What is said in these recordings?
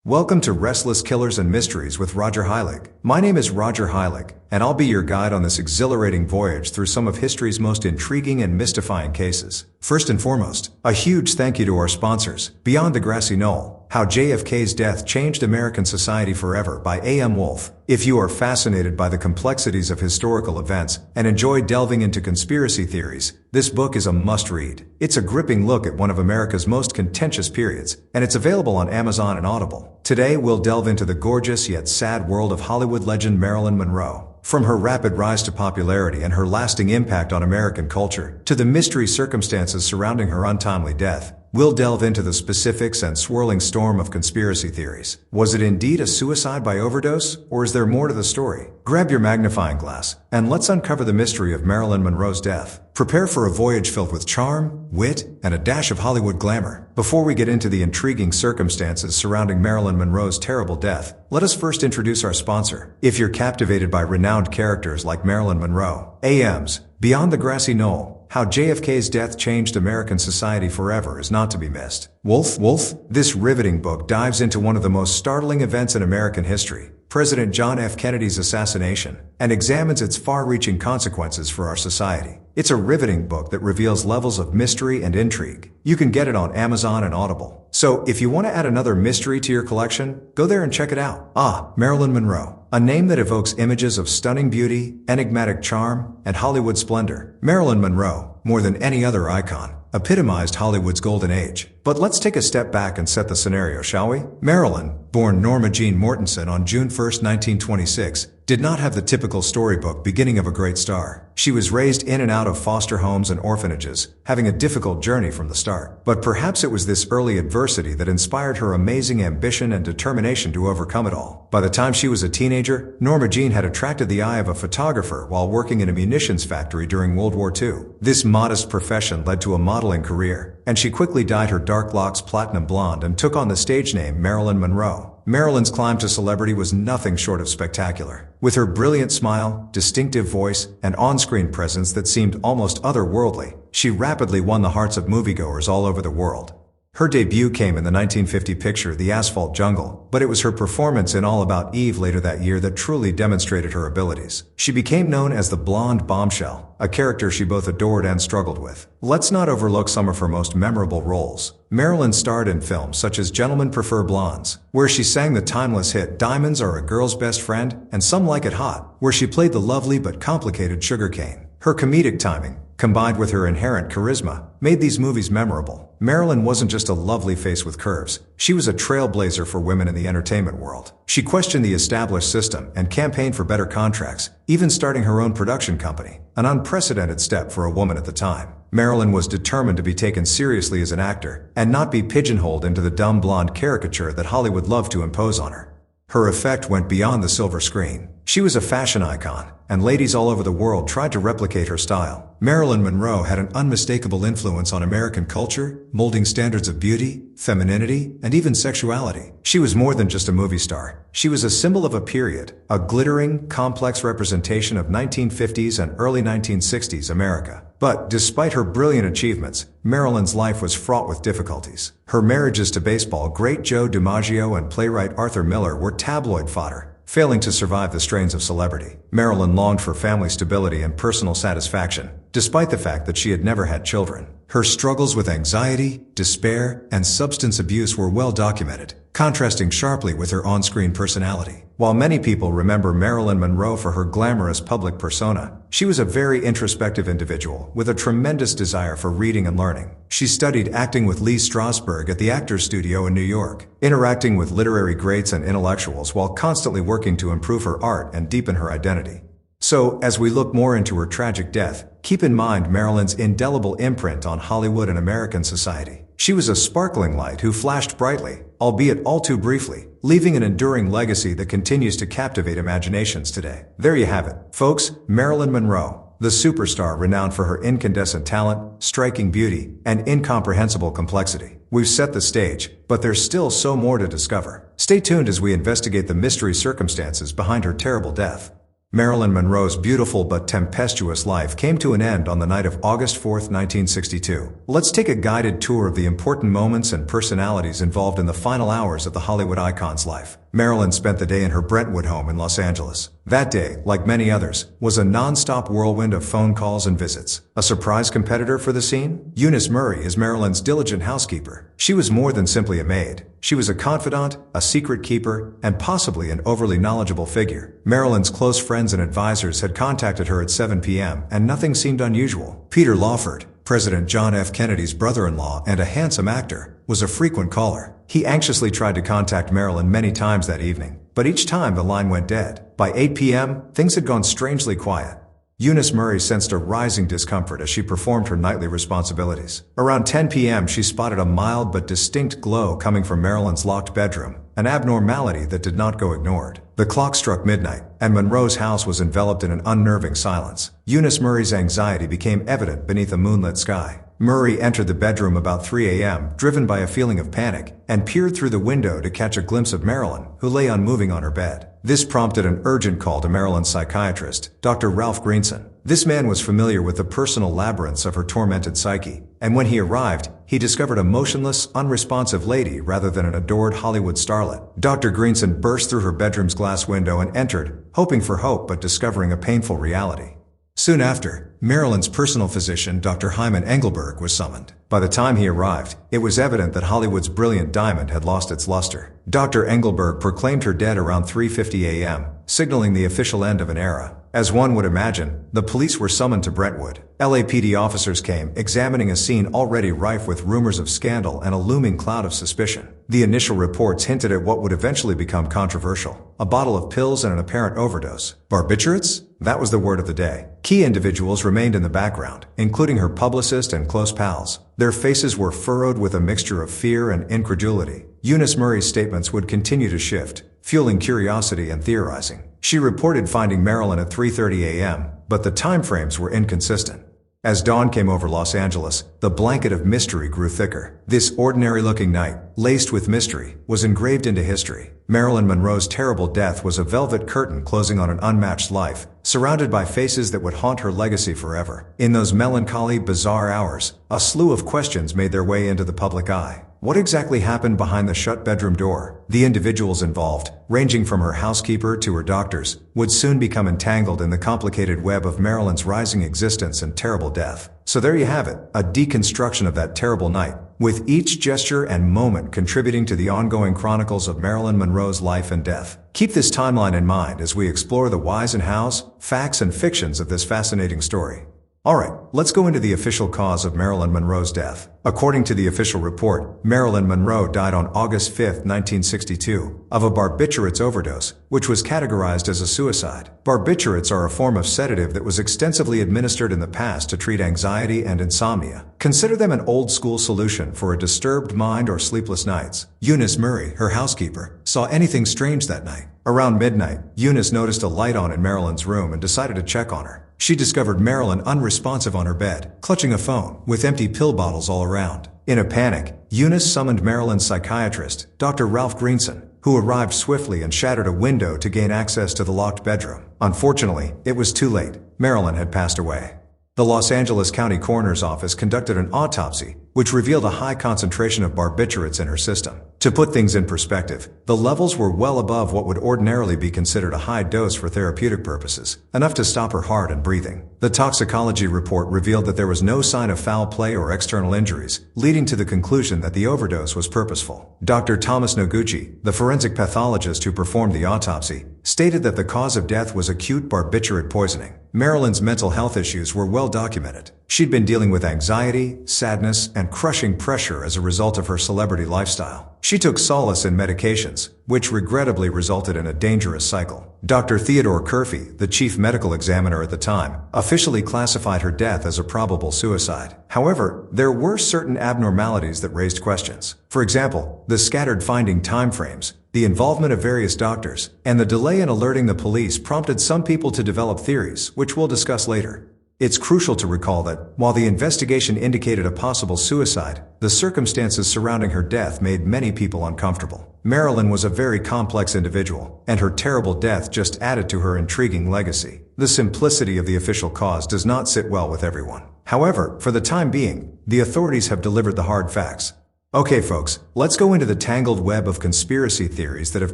Welcome to Restless Killers and Mysteries with Roger Heilig. My name is Roger Heilig, and I'll be your guide on this exhilarating voyage through some of history's most intriguing and mystifying cases. First and foremost, a huge thank you to our sponsors, Beyond the Grassy Knoll, How JFK's Death Changed American Society Forever by A.M. Wolfe. If you are fascinated by the complexities of historical events and enjoy delving into conspiracy theories, this book is a must-read. It's a gripping look at one of America's most contentious periods, and it's available on Amazon and Audible. Today we'll delve into the gorgeous yet sad world of Hollywood legend Marilyn Monroe. From her rapid rise to popularity and her lasting impact on American culture, to the mystery circumstances surrounding her untimely death, we'll delve into the specifics and swirling storm of conspiracy theories. Was it indeed a suicide by overdose, or is there more to the story? Grab your magnifying glass, and let's uncover the mystery of Marilyn Monroe's death. Prepare for a voyage filled with charm, wit, and a dash of Hollywood glamour. Before we get into the intriguing circumstances surrounding Marilyn Monroe's terrible death, let us first introduce our sponsor. If you're captivated by renowned characters like Marilyn Monroe, A.M.'s Beyond the Grassy Knoll, How JFK's Death Changed American Society Forever is not to be missed. Wolfe? This riveting book dives into one of the most startling events in American history, President John F. Kennedy's assassination, and examines its far-reaching consequences for our society. It's a riveting book that reveals levels of mystery and intrigue. You can get it on Amazon and Audible. So if you want to add another mystery to your collection, go there and check it out. Marilyn Monroe. A name that evokes images of stunning beauty, enigmatic charm, and Hollywood splendor. Marilyn Monroe, more than any other icon, epitomized Hollywood's golden age. But let's take a step back and set the scenario, shall we? Marilyn, born Norma Jean Mortensen on June 1, 1926, did not have the typical storybook beginning of a great star. She was raised in and out of foster homes and orphanages, having a difficult journey from the start. But perhaps it was this early adversity that inspired her amazing ambition and determination to overcome it all. By the time she was a teenager, Norma Jean had attracted the eye of a photographer while working in a munitions factory during World War II. This modest profession led to a modeling career, and she quickly dyed her dark locks platinum blonde and took on the stage name Marilyn Monroe. Marilyn's climb to celebrity was nothing short of spectacular. With her brilliant smile, distinctive voice, and on-screen presence that seemed almost otherworldly, she rapidly won the hearts of moviegoers all over the world. Her debut came in the 1950 picture The Asphalt Jungle, but it was her performance in All About Eve later that year that truly demonstrated her abilities. She became known as the Blonde Bombshell, a character she both adored and struggled with. Let's not overlook some of her most memorable roles. Marilyn starred in films such as Gentlemen Prefer Blondes, where she sang the timeless hit Diamonds Are a Girl's Best Friend, and Some Like It Hot, where she played the lovely but complicated Sugarcane. Her comedic timing, combined with her inherent charisma, made these movies memorable. Marilyn wasn't just a lovely face with curves. She was a trailblazer for women in the entertainment world. She questioned the established system and campaigned for better contracts, even starting her own production company, an unprecedented step for a woman at the time. Marilyn was determined to be taken seriously as an actor and not be pigeonholed into the dumb blonde caricature that Hollywood loved to impose on her. Her effect went beyond the silver screen. She was a fashion icon, and ladies all over the world tried to replicate her style. Marilyn Monroe had an unmistakable influence on American culture, molding standards of beauty, femininity, and even sexuality. She was more than just a movie star. She was a symbol of a period, a glittering, complex representation of 1950s and early 1960s America. But despite her brilliant achievements, Marilyn's life was fraught with difficulties. Her marriages to baseball great Joe DiMaggio and playwright Arthur Miller were tabloid fodder, failing to survive the strains of celebrity. Marilyn longed for family stability and personal satisfaction, despite the fact that she had never had children. Her struggles with anxiety, despair, and substance abuse were well documented, contrasting sharply with her on-screen personality. While many people remember Marilyn Monroe for her glamorous public persona, she was a very introspective individual with a tremendous desire for reading and learning. She studied acting with Lee Strasberg at the Actors Studio in New York, interacting with literary greats and intellectuals while constantly working to improve her art and deepen her identity. So, as we look more into her tragic death, keep in mind Marilyn's indelible imprint on Hollywood and American society. She was a sparkling light who flashed brightly, albeit all too briefly, leaving an enduring legacy that continues to captivate imaginations today. There you have it, folks, Marilyn Monroe, the superstar renowned for her incandescent talent, striking beauty, and incomprehensible complexity. We've set the stage, but there's still so more to discover. Stay tuned as we investigate the mystery circumstances behind her terrible death. Marilyn Monroe's beautiful but tempestuous life came to an end on the night of August 4, 1962. Let's take a guided tour of the important moments and personalities involved in the final hours of the Hollywood icon's life. Marilyn spent the day in her Brentwood home in Los Angeles. That day, like many others, was a non-stop whirlwind of phone calls and visits. A surprise competitor for the scene? Eunice Murray is Marilyn's diligent housekeeper. She was more than simply a maid. She was a confidant, a secret keeper, and possibly an overly knowledgeable figure. Marilyn's close friends and advisors had contacted her at 7 p.m., and nothing seemed unusual. Peter Lawford, President John F. Kennedy's brother-in-law and a handsome actor, was a frequent caller. He anxiously tried to contact Marilyn many times that evening, but each time the line went dead. By 8 p.m., things had gone strangely quiet. Eunice Murray sensed a rising discomfort as she performed her nightly responsibilities. Around 10 p.m., she spotted a mild but distinct glow coming from Marilyn's locked bedroom, an abnormality that did not go ignored. The clock struck midnight, and Monroe's house was enveloped in an unnerving silence. Eunice Murray's anxiety became evident beneath a moonlit sky. Murray entered the bedroom about 3 a.m., driven by a feeling of panic, and peered through the window to catch a glimpse of Marilyn, who lay unmoving on her bed. This prompted an urgent call to Marilyn's psychiatrist, Dr. Ralph Greenson. This man was familiar with the personal labyrinths of her tormented psyche, and when he arrived, he discovered a motionless, unresponsive lady rather than an adored Hollywood starlet. Dr. Greenson burst through her bedroom's glass window and entered, hoping for hope but discovering a painful reality. Soon after, Marilyn's personal physician, Dr. Hyman Engelberg, was summoned. By the time he arrived, it was evident that Hollywood's brilliant diamond had lost its luster. Dr. Engelberg proclaimed her dead around 3:50 a.m., signaling the official end of an era. As one would imagine, the police were summoned to Brentwood. LAPD officers came, examining a scene already rife with rumors of scandal and a looming cloud of suspicion. The initial reports hinted at what would eventually become controversial: a bottle of pills and an apparent overdose. Barbiturates? That was the word of the day. Key individuals remained in the background, including her publicist and close pals. Their faces were furrowed with a mixture of fear and incredulity. Eunice Murray's statements would continue to shift, fueling curiosity and theorizing. She reported finding Marilyn at 3:30 a.m., but the timeframes were inconsistent. As dawn came over Los Angeles, the blanket of mystery grew thicker. This ordinary-looking night, laced with mystery, was engraved into history. Marilyn Monroe's terrible death was a velvet curtain closing on an unmatched life, surrounded by faces that would haunt her legacy forever. In those melancholy, bizarre hours, a slew of questions made their way into the public eye. What exactly happened behind the shut bedroom door? The individuals involved, ranging from her housekeeper to her doctors, would soon become entangled in the complicated web of Marilyn's rising existence and terrible death. So there you have it, a deconstruction of that terrible night, with each gesture and moment contributing to the ongoing chronicles of Marilyn Monroe's life and death. Keep this timeline in mind as we explore the whys and hows, facts and fictions of this fascinating story. Alright, let's go into the official cause of Marilyn Monroe's death. According to the official report, Marilyn Monroe died on August 5, 1962, of a barbiturates overdose, which was categorized as a suicide. Barbiturates are a form of sedative that was extensively administered in the past to treat anxiety and insomnia. Consider them an old-school solution for a disturbed mind or sleepless nights. Eunice Murray, her housekeeper, saw anything strange that night. Around midnight, Eunice noticed a light on in Marilyn's room and decided to check on her. She discovered Marilyn unresponsive on her bed, clutching a phone, with empty pill bottles all around. In a panic, Eunice summoned Marilyn's psychiatrist, Dr. Ralph Greenson, who arrived swiftly and shattered a window to gain access to the locked bedroom. Unfortunately, it was too late. Marilyn had passed away. The Los Angeles County Coroner's Office conducted an autopsy, which revealed a high concentration of barbiturates in her system. To put things in perspective, the levels were well above what would ordinarily be considered a high dose for therapeutic purposes, enough to stop her heart and breathing. The toxicology report revealed that there was no sign of foul play or external injuries, leading to the conclusion that the overdose was purposeful. Dr. Thomas Noguchi, the forensic pathologist who performed the autopsy, stated that the cause of death was acute barbiturate poisoning. Marilyn's mental health issues were well documented. She'd been dealing with anxiety, sadness, and crushing pressure as a result of her celebrity lifestyle. She took solace in medications, which regrettably resulted in a dangerous cycle. Dr. Theodore Curfey, the chief medical examiner at the time, officially classified her death as a probable suicide. However, there were certain abnormalities that raised questions. For example, the scattered finding timeframes, the involvement of various doctors, and the delay in alerting the police prompted some people to develop theories, which we'll discuss later. It's crucial to recall that, while the investigation indicated a possible suicide, the circumstances surrounding her death made many people uncomfortable. Marilyn was a very complex individual, and her terrible death just added to her intriguing legacy. The simplicity of the official cause does not sit well with everyone. However, for the time being, the authorities have delivered the hard facts. Okay folks, let's go into the tangled web of conspiracy theories that have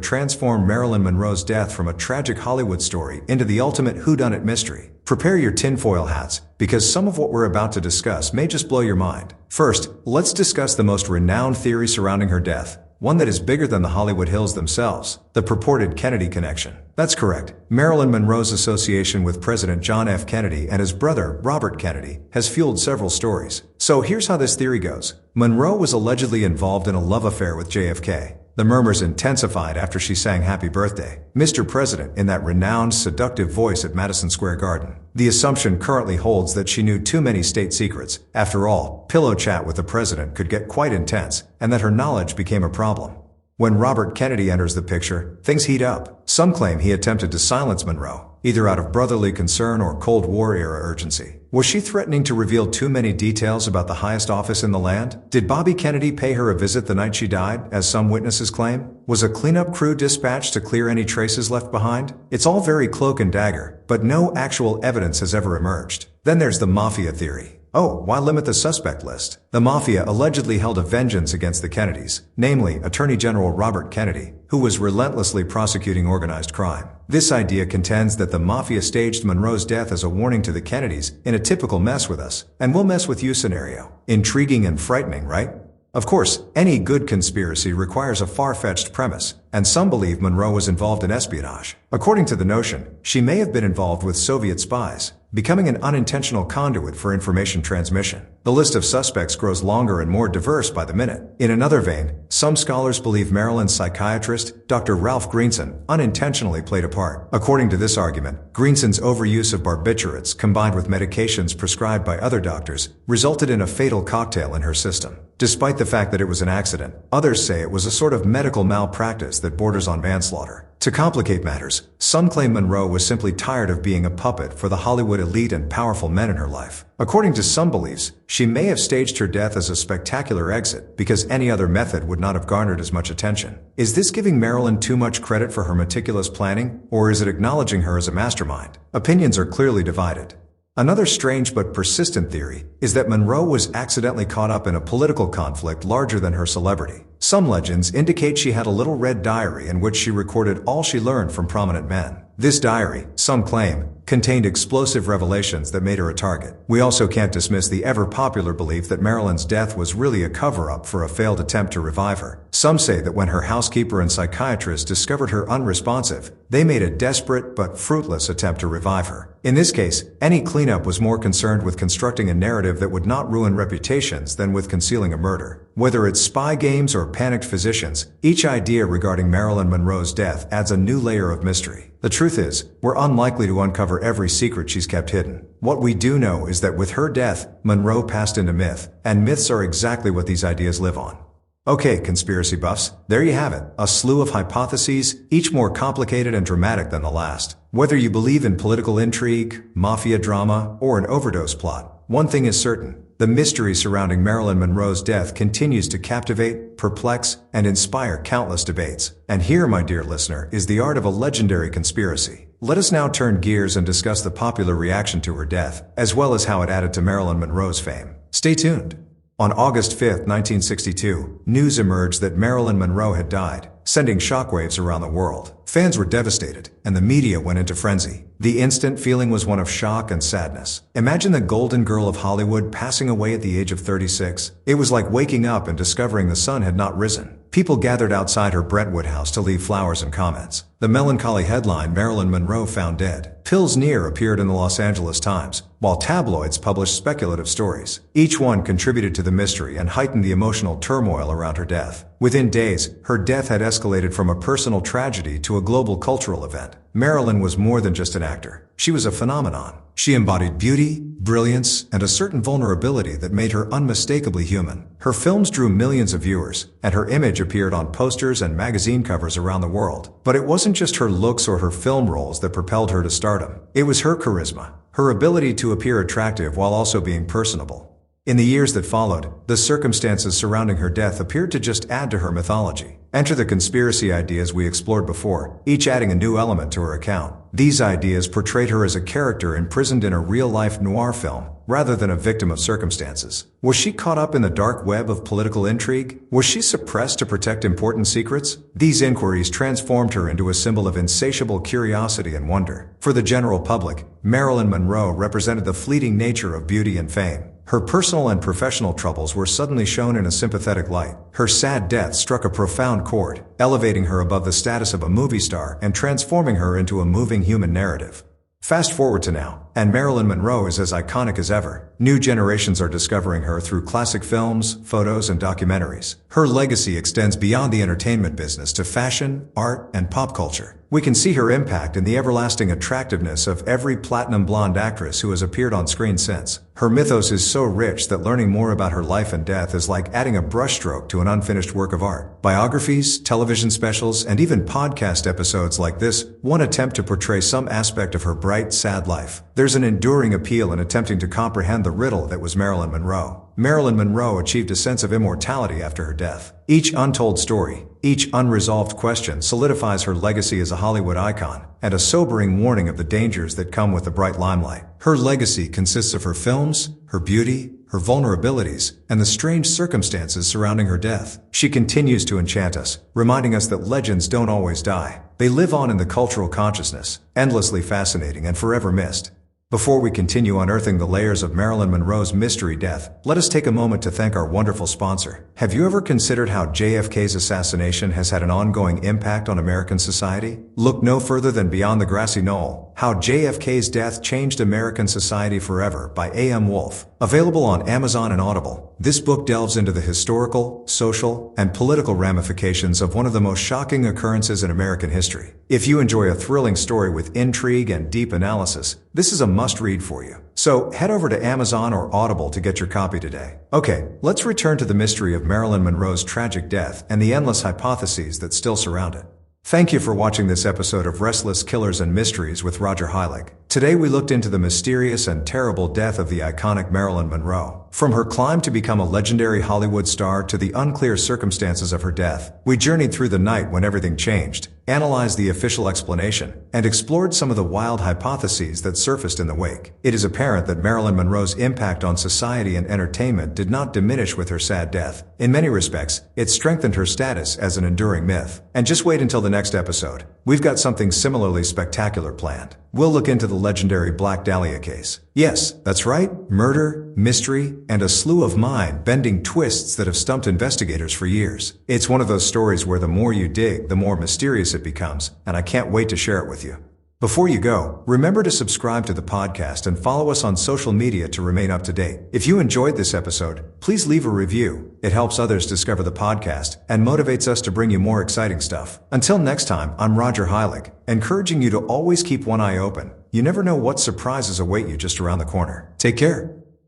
transformed Marilyn Monroe's death from a tragic Hollywood story into the ultimate whodunit mystery. Prepare your tinfoil hats, because some of what we're about to discuss may just blow your mind. First, let's discuss the most renowned theory surrounding her death, one that is bigger than the Hollywood Hills themselves, the purported Kennedy connection. That's correct. Marilyn Monroe's association with President John F. Kennedy and his brother, Robert Kennedy, has fueled several stories. So here's how this theory goes. Monroe was allegedly involved in a love affair with JFK. The murmurs intensified after she sang Happy Birthday, Mr. President in that renowned, seductive voice at Madison Square Garden. The assumption currently holds that she knew too many state secrets. After all, pillow chat with the president could get quite intense, and that her knowledge became a problem. When Robert Kennedy enters the picture, things heat up. Some claim he attempted to silence Monroe, either out of brotherly concern or Cold War-era urgency. Was she threatening to reveal too many details about the highest office in the land? Did Bobby Kennedy pay her a visit the night she died, as some witnesses claim? Was a cleanup crew dispatched to clear any traces left behind? It's all very cloak and dagger, but no actual evidence has ever emerged. Then there's the mafia theory. Oh, why limit the suspect list? The mafia allegedly held a vengeance against the Kennedys, namely Attorney General Robert Kennedy, who was relentlessly prosecuting organized crime. This idea contends that the mafia staged Monroe's death as a warning to the Kennedys in a typical mess with us, and we'll mess with you scenario. Intriguing and frightening, right? Of course, any good conspiracy requires a far-fetched premise, and some believe Monroe was involved in espionage. According to the notion, she may have been involved with Soviet spies, becoming an unintentional conduit for information transmission. The list of suspects grows longer and more diverse by the minute. In another vein, some scholars believe Marilyn's psychiatrist, Dr. Ralph Greenson, unintentionally played a part. According to this argument, Greenson's overuse of barbiturates combined with medications prescribed by other doctors resulted in a fatal cocktail in her system. Despite the fact that it was an accident, others say it was a sort of medical malpractice that borders on manslaughter. To complicate matters, some claim Monroe was simply tired of being a puppet for the Hollywood elite and powerful men in her life. According to some beliefs, she may have staged her death as a spectacular exit because any other method would not have garnered as much attention. Is this giving Marilyn too much credit for her meticulous planning, or is it acknowledging her as a mastermind? Opinions are clearly divided. Another strange but persistent theory is that Monroe was accidentally caught up in a political conflict larger than her celebrity. Some legends indicate she had a little red diary in which she recorded all she learned from prominent men. This diary, some claim, contained explosive revelations that made her a target. We also can't dismiss the ever-popular belief that Marilyn's death was really a cover-up for a failed attempt to revive her. Some say that when her housekeeper and psychiatrist discovered her unresponsive, they made a desperate but fruitless attempt to revive her. In this case, any cleanup was more concerned with constructing a narrative that would not ruin reputations than with concealing a murder. Whether it's spy games or panicked physicians, each idea regarding Marilyn Monroe's death adds a new layer of mystery. The truth is, we're unlikely to uncover every secret she's kept hidden. What we do know is that with her death, Monroe passed into myth, and myths are exactly what these ideas live on. Okay, conspiracy buffs, there you have it, a slew of hypotheses, each more complicated and dramatic than the last. Whether you believe in political intrigue, mafia drama, or an overdose plot, one thing is certain. The mystery surrounding Marilyn Monroe's death continues to captivate, perplex, and inspire countless debates. And here, my dear listener, is the art of a legendary conspiracy. Let us now turn gears and discuss the popular reaction to her death, as well as how it added to Marilyn Monroe's fame. Stay tuned. On August 5, 1962, news emerged that Marilyn Monroe had died, sending shockwaves around the world. Fans were devastated, and the media went into frenzy. The instant feeling was one of shock and sadness. Imagine the golden girl of Hollywood passing away at the age of 36. It was like waking up and discovering the sun had not risen. People gathered outside her Brentwood house to leave flowers and comments. The melancholy headline, "Marilyn Monroe Found Dead, Pills Near," appeared in the Los Angeles Times, while tabloids published speculative stories. Each one contributed to the mystery and heightened the emotional turmoil around her death. Within days, her death had escalated from a personal tragedy to a global cultural event. Marilyn was more than just an actor. She was a phenomenon. She embodied beauty, brilliance, and a certain vulnerability that made her unmistakably human. Her films drew millions of viewers, and her image appeared on posters and magazine covers around the world. But it wasn't just her looks or her film roles that propelled her to stardom. It was her charisma, her ability to appear attractive while also being personable. In the years that followed, the circumstances surrounding her death appeared to just add to her mythology. Enter the conspiracy ideas we explored before, each adding a new element to her account. These ideas portrayed her as a character imprisoned in a real-life noir film, rather than a victim of circumstances. Was she caught up in the dark web of political intrigue? Was she suppressed to protect important secrets? These inquiries transformed her into a symbol of insatiable curiosity and wonder. For the general public, Marilyn Monroe represented the fleeting nature of beauty and fame. Her personal and professional troubles were suddenly shown in a sympathetic light. Her sad death struck a profound chord, elevating her above the status of a movie star and transforming her into a moving human narrative. Fast forward to now, and Marilyn Monroe is as iconic as ever. New generations are discovering her through classic films, photos, and documentaries. Her legacy extends beyond the entertainment business to fashion, art, and pop culture. We can see her impact in the everlasting attractiveness of every platinum blonde actress who has appeared on screen since. Her mythos is so rich that learning more about her life and death is like adding a brushstroke to an unfinished work of art. Biographies, television specials, and even podcast episodes like this one attempt to portray some aspect of her bright, sad life. There's an enduring appeal in attempting to comprehend the riddle that was Marilyn Monroe. Marilyn Monroe achieved a sense of immortality after her death. Each untold story, each unresolved question solidifies her legacy as a Hollywood icon, and a sobering warning of the dangers that come with the bright limelight. Her legacy consists of her films, her beauty, her vulnerabilities, and the strange circumstances surrounding her death. She continues to enchant us, reminding us that legends don't always die. They live on in the cultural consciousness, endlessly fascinating and forever missed. Before we continue unearthing the layers of Marilyn Monroe's mystery death, let us take a moment to thank our wonderful sponsor. Have you ever considered how JFK's assassination has had an ongoing impact on American society? Look no further than Beyond the Grassy Knoll, How JFK's Death Changed American Society Forever by A.M. Wolfe. Available on Amazon and Audible, this book delves into the historical, social, and political ramifications of one of the most shocking occurrences in American history. If you enjoy a thrilling story with intrigue and deep analysis, this is a must-read for you. So head over to Amazon or Audible to get your copy today. Okay, let's return to the mystery of Marilyn Monroe's tragic death and the endless hypotheses that still surround it. Thank you for watching this episode of Restless Killers and Mysteries with Roger Heilig. Today we looked into the mysterious and terrible death of the iconic Marilyn Monroe. From her climb to become a legendary Hollywood star to the unclear circumstances of her death, we journeyed through the night when everything changed, analyzed the official explanation, and explored some of the wild hypotheses that surfaced in the wake. It is apparent that Marilyn Monroe's impact on society and entertainment did not diminish with her sad death. In many respects, it strengthened her status as an enduring myth. And just wait until the next episode. We've got something similarly spectacular planned. We'll look into the legendary Black Dahlia case. Yes, that's right. Murder, mystery, and a slew of mind-bending twists that have stumped investigators for years. It's one of those stories where the more you dig, the more mysterious it becomes, and I can't wait to share it with you. Before you go, remember to subscribe to the podcast and follow us on social media to remain up to date. If you enjoyed this episode, please leave a review. It helps others discover the podcast and motivates us to bring you more exciting stuff. Until next time, I'm Roger Heilig, encouraging you to always keep one eye open. You never know what surprises await you just around the corner. Take care.